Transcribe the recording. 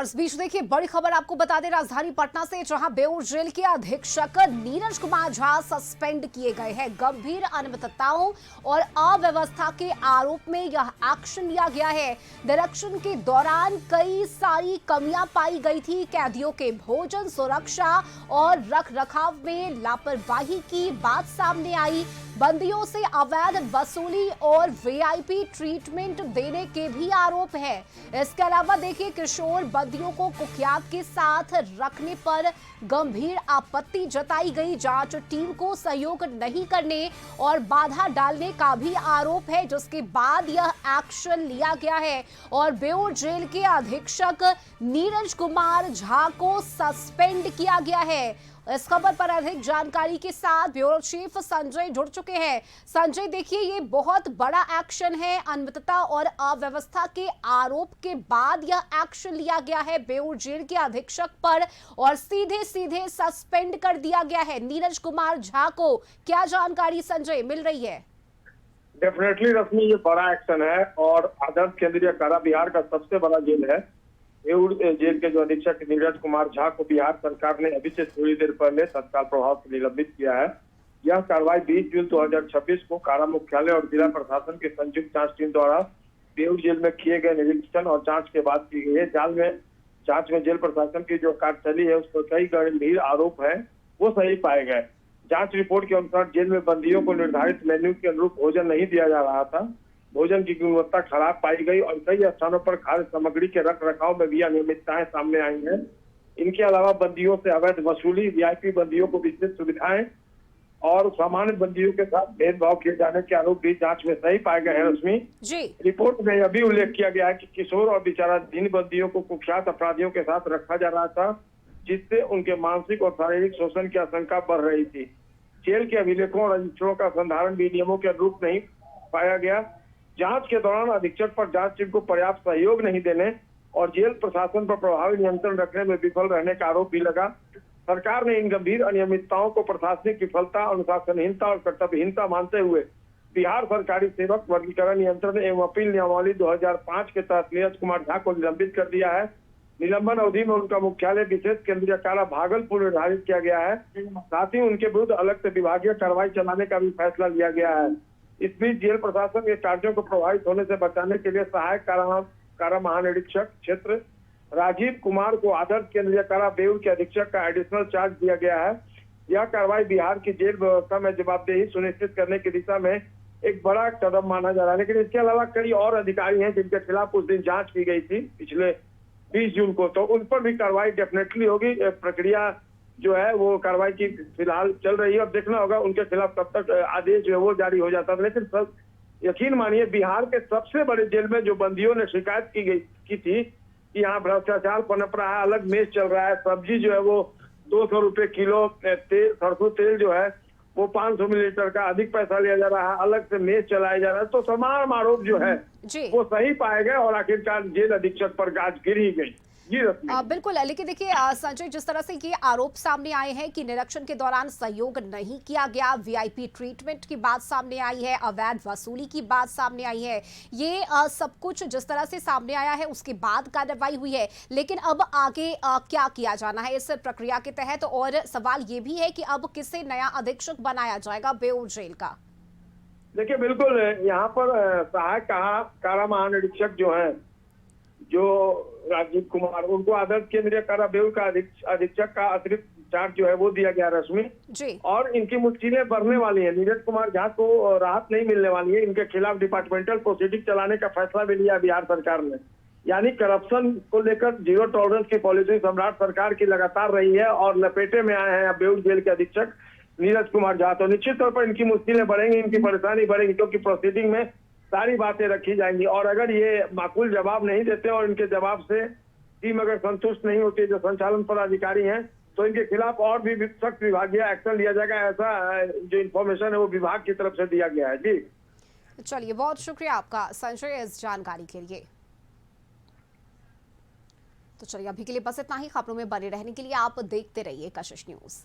और इस बीच देखिए बड़ी खबर आपको बता दें राजधानी पटना से, जहां बेऊर जेल के अधीक्षक नीरज कुमार झा सस्पेंड किए गए हैं। गंभीर अनियमितताओं और अव्यवस्था के आरोप में यह एक्शन लिया गया है। निरीक्षण के दौरान कई सारी कमियां पाई गई थी। कैदियों के भोजन, सुरक्षा और रखरखाव में लापरवाही की बात सामने आई। बंदियों से अवैध वसूली और वीआईपी ट्रीटमेंट देने के भी आरोप है। इसके अलावा देखिए किशोर बंदियों को कुख्यात के साथ रखने पर गंभीर आपत्ति जताई गई। जांच टीम को सहयोग नहीं करने और बाधा डालने का भी आरोप है, जिसके बाद यह एक्शन लिया गया है और बेऊर जेल के अधीक्षक नीरज कुमार झा को सस्पेंड किया गया है। इस खबर पर अधिक जानकारी के साथ ब्यूरो चीफ संजय जुड़ चुके हैं। संजय, देखिए ये बहुत बड़ा एक्शन है। अनियमितता और अव्यवस्था के आरोप के बाद यह एक्शन लिया गया है बेऊर जेल के अधीक्षक पर और सीधे सीधे सस्पेंड कर दिया गया है नीरज कुमार झा को। क्या जानकारी संजय मिल रही है? डेफिनेटली रश्मि, ये बड़ा एक्शन है और आदर्श केंद्रीय कारा बिहार का सबसे बड़ा जेल है। बेऊर जेल के जो अधीक्षक नीरज कुमार झा को बिहार सरकार ने अभी से थोड़ी देर पहले तत्काल प्रभाव से निलंबित किया है। यह कार्रवाई 20 जून 2026 को कारा मुख्यालय और जिला प्रशासन के संयुक्त जांच टीम द्वारा बेऊर जेल में किए गए निरीक्षण और जांच के बाद की गई है। जांच में जेल प्रशासन की जो कार्यशैली है उस पर कई गंभीर आरोप है, वो सही पाए गए। जांच रिपोर्ट के अनुसार जेल में बंदियों को निर्धारित मेन्यू के अनुरूप भोजन नहीं दिया जा रहा था। भोजन की गुणवत्ता खराब पाई गई और कई स्थानों पर खाद्य सामग्री के रख रखाव में भी अनियमितताएं सामने आई हैं। इनके अलावा बंदियों से अवैध वसूली, वीआईपी बंदियों को विशेष सुविधाएं और सामान्य बंदियों के साथ भेदभाव किए जाने के आरोप भी जांच में सही पाए गए हैं। रश्मि, रिपोर्ट में यह भी उल्लेख किया गया है कि किशोर और विचाराधीन बंदियों को कुख्यात अपराधियों के साथ रखा जा रहा था, जिससे उनके मानसिक और शारीरिक शोषण की आशंका बढ़ रही थी। जेल के अभिलेखों और रजिस्टरों का संधारण भी नियमों के अनुरूप नहीं पाया गया। जांच के दौरान अधीक्षक पर जांच टीम को पर्याप्त सहयोग नहीं देने और जेल प्रशासन पर प्रभावी नियंत्रण रखने में विफल रहने का आरोप भी लगा। सरकार ने इन गंभीर अनियमितताओं को प्रशासनिक विफलता, अनुशासनहीनता और कर्तव्यहीनता मानते हुए बिहार सरकारी सेवक वर्गीकरण नियंत्रण एवं अपील नियमावली 2005 के तहत नीरज कुमार झा को निलंबित कर दिया है। निलंबन अवधि में उनका मुख्यालय विशेष केंद्रीय कारा भागलपुर निर्धारित किया गया है। साथ ही उनके विरुद्ध अलग से विभागीय कार्रवाई चलाने का भी फैसला लिया गया है। इस बीच जेल प्रशासन के कार्यों को प्रभावित होने से बचाने के लिए सहायक कारा महानिरीक्षक क्षेत्र राजीव कुमार को आदर्श केंद्रीय कारा बेऊर के अधीक्षक का एडिशनल चार्ज दिया गया है। यह कार्रवाई बिहार की जेल व्यवस्था में जवाबदेही सुनिश्चित करने की दिशा में एक बड़ा कदम माना जा रहा है। लेकिन इसके अलावा कई और अधिकारी हैं जिनके खिलाफ उस दिन जांच की गई थी पिछले 20 जून को, तो उन पर भी कार्रवाई डेफिनेटली होगी। प्रक्रिया जो है वो कार्रवाई की फिलहाल चल रही है। अब देखना होगा उनके खिलाफ कब तक आदेश जो है वो जारी हो जाता है। लेकिन सब यकीन मानिए, बिहार के सबसे बड़े जेल में जो बंदियों ने शिकायत की थी कि यहाँ भ्रष्टाचार पनप रहा है, अलग मेज चल रहा है, सब्जी जो है वो 200 रुपए किलो, तेल, सरसों तेल जो है वो 500 मिलीलीटर का अधिक पैसा लिया जा रहा है, अलग से मेज चलाया जा रहा है। तो तमाम आरोप जो है वो सही पाए गए और आखिरकार जेल अधीक्षक पर गाज गिर ही गई। बिल्कुल, लेकिन देखिए संजय, जिस तरह से ये आरोप सामने आए हैं कि निरीक्षण के दौरान सहयोग नहीं किया गया, वीआईपी ट्रीटमेंट की बात सामने आई है, अवैध वसूली की बात सामने आई है, ये सब कुछ जिस तरह से सामने आया है उसके बाद कार्रवाई हुई है। लेकिन अब आगे क्या किया जाना है इस प्रक्रिया के तहत? और सवाल ये भी है कि अब किसे नया अधीक्षक बनाया जाएगा बेऊर जेल का? देखिए, बिल्कुल यहाँ पर सहायक कारा महानिरीक्षक जो है, जो राजीव कुमार, उनको आदर्श केंद्रीय कारा बेऊर का अधीक्षक का अतिरिक्त चार्ज जो है वो दिया गया रश्मि जी। और इनकी मुश्किलें बढ़ने वाली है। नीरज कुमार झा को राहत नहीं मिलने वाली है। इनके खिलाफ डिपार्टमेंटल प्रोसीडिंग चलाने का फैसला भी लिया बिहार सरकार ने। यानी करप्शन को लेकर जीरो टॉलरेंस की पॉलिसी सम्राट सरकार की लगातार रही है और लपेटे में आए हैं बेऊर जेल के अधीक्षक नीरज कुमार झा। तो निश्चित तौर पर इनकी मुश्किलें बढ़ेंगी, इनकी परेशानी बढ़ेगी, क्योंकि प्रोसीडिंग में सारी बातें रखी जाएंगी और अगर ये माकूल जवाब नहीं देते और इनके जवाब से टीम अगर संतुष्ट नहीं होती, जो संचालन पदाधिकारी हैं, तो इनके खिलाफ और भी सख्त विभागीय एक्शन लिया जाएगा। ऐसा जो इन्फॉर्मेशन है वो विभाग की तरफ से दिया गया है। जी चलिए, बहुत शुक्रिया आपका संजय इस जानकारी के लिए। तो चलिए, अभी के लिए बस इतना ही। खबरों में बने रहने के लिए आप देखते रहिए कशिश न्यूज।